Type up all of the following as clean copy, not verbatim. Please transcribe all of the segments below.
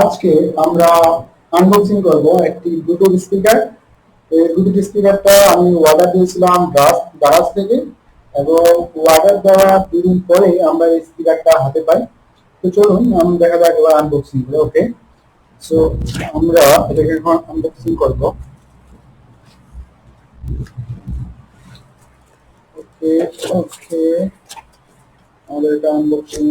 আজকে আমরা আনবক্সিং করব একটি ব্লুটুথ স্পিকার। এই ব্লুটুথ স্পিকারটা আমি অর্ডার দিয়েছিলাম দারাজ থেকে, এবং অর্ডার দেওয়া 2 দিন পরে আমরা এই স্পিকারটা হাতে পাই। তো চলুন আমি দেখা যাক এবার আনবক্সিং করে। ওকে, সো আমরা এটাকে এখন আনবক্সিং করব। ওকে, ওকে, আমাদের এটা আনবক্সিং।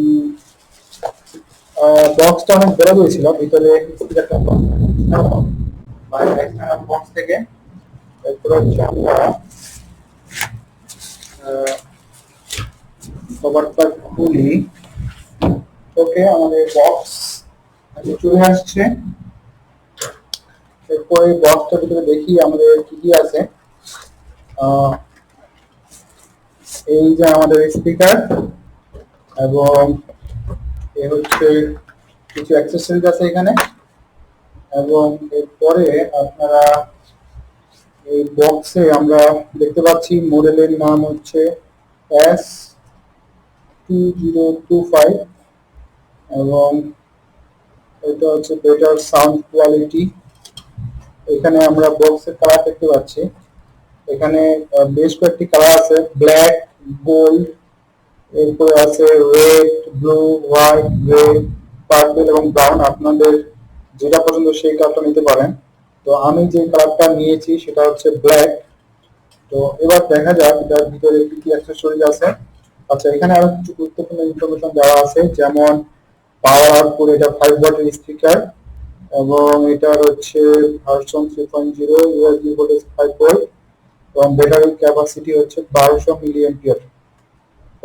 বক্সটা অনেক বড় হয়েছিল, ভিতরে স্পিকারটা বক্স থেকে। এরপর হচ্ছে আমরা কভারটা খুলি। ওকে, আমাদের বক্স চলে আসছে। এরপরে বক্সটার ভিতরে দেখি আমাদের কি কি আছে। আহ, এই যে আমাদের স্পিকার, এবং এ হচ্ছে কিছু অ্যাক্সেসরিজ আছে এখানে। এবং এরপরে আপনারা এই বক্সে আমরা দেখতে পাচ্ছি মডেলের নাম হচ্ছে S2025, এবং এটা হচ্ছে বেটার সাউন্ড কোয়ালিটি। এখানে আমরা বক্সের কালার দেখতে পাচ্ছি। এখানে বেশ কয়েকটি কালার আছে, ব্ল্যাক, গোল্ড, এরপরে আছে red, blue, white, grey, purple এবং ব্রাউন। আপনাদের যেটা পছন্দ সেই কালারটা নিতে পারেন। তো আমি যে কালারটা নিয়েছি সেটা হচ্ছে ব্ল্যাক। তো এবার দেখা যাক এটার ভিতরে কি কি অ্যাক্সেসরিজ আছে। আচ্ছা, এখানে আরো কিছু গুরুত্বপূর্ণ ইনফরমেশন দেওয়া আছে, যেমন পাওয়ার আউটপুট, এটা 5 ওয়াটের স্পিকার, এবং এটার হচ্ছে ভার্সন 3.0, ইউএসবি ভোল্টেজ 5 ভোল্ট, এবং ব্যাটারি ক্যাপাসিটি হচ্ছে 1200 মিলি অ্যাম্পিয়ার।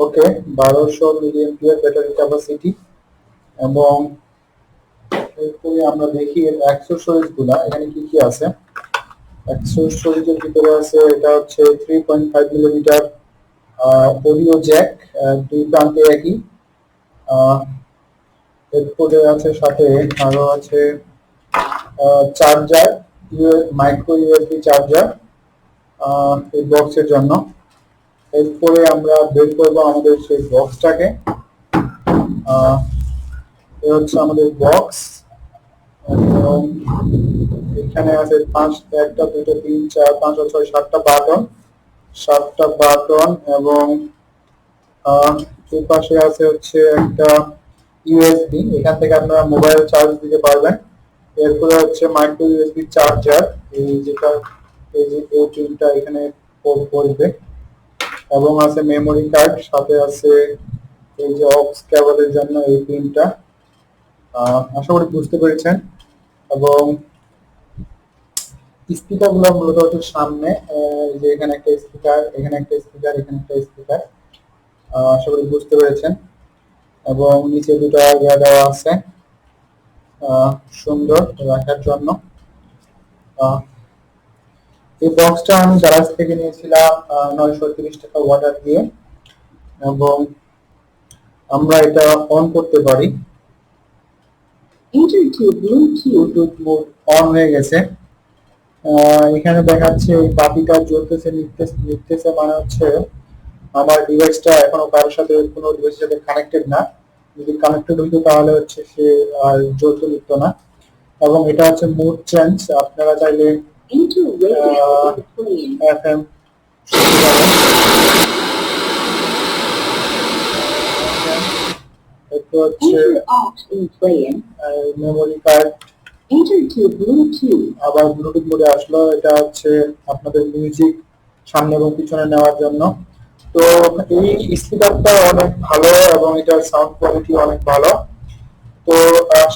ওকে, 1200 মিলি অ্যাম্পিয়ার ব্যাটারি ক্যাপাসিটি। এবং এরপরে আমরা দেখি এর অ্যাক্সেসরিজ গুলা এখানে কি কি আছে। অ্যাক্সেসরিজের ভিতরে আছে, এটা হচ্ছে 3.5 মিলিমিটার অডিও জ্যাক, দুই প্রান্তে একই। আহ, এরপরে আছে সাথে আরো আছে চার্জার, মাইক্রো ইউএসবি চার্জার এই বক্সের জন্য। এরপরে আমরা বের করবো আমাদের সেই বক্সটাকে। এ হচ্ছে আমাদের বক্স, এবং এখানে আছে একটা, দুটো, তিন, চার, পাঁচ, ছয়, সাতটা বাটন, এবং এর পাশে আছে হচ্ছে একটা ইউএসবি, এখান থেকে আপনারা মোবাইল চার্জ দিতে পারবেন। এরপরে হচ্ছে মাইক্রো ইউএসবি চার্জার, এই যেটা এই যে এই পিনটা এখানে পড়বে, এবং আছে মেমোরি কার্ড, সাথে আছে এই যে অক্স কেবলের জন্য এই পিনটা। আশা করি বুঝতে পেরেছেন। এবং স্পিকার গুলো মূলত হচ্ছে সামনে, যে এখানে একটা স্পিকার, এখানে একটা স্পিকার, এখানে একটা স্পিকার। আশা করি বুঝতে পেরেছেন। এবং নিচে দুটো ইয়া দেওয়া আছে সুন্দর রাখার জন্য। আহ, এই বক্সটা আমি জারাজ থেকে নিয়েছিলাম 930 টাকা অর্ডার দিয়ে, এবং আমরা এটা অন করতে পারি। ব্লুটুথ মোড অন হয়ে গেছে। এখানে দেখাচ্ছে এই বাতিটা জ্বলতেছে, নিতেছে, মানে হচ্ছে আমার ডিভাইসটা এখনো কারোর সাথে, কোনো ডিভাইসের সাথে কানেক্টেড না। যদি কানেক্টেড হইতো তাহলে হচ্ছে সে আর জ্বলতে দিত না। এবং এটা হচ্ছে মুড চেঞ্জ, আপনারা চাইলে এফএম শুনতে পারেন। এরপর হচ্ছে মেমোরি কার্ড, আবার ব্লুটুথ মোডে আসলো। এটা হচ্ছে আপনাদের মিউজিক সামনে এবং পিছনে নেওয়ার জন্য। তো এই স্পিকারটা অনেক ভালো, এবং এটার সাউন্ড কোয়ালিটি অনেক ভালো। তো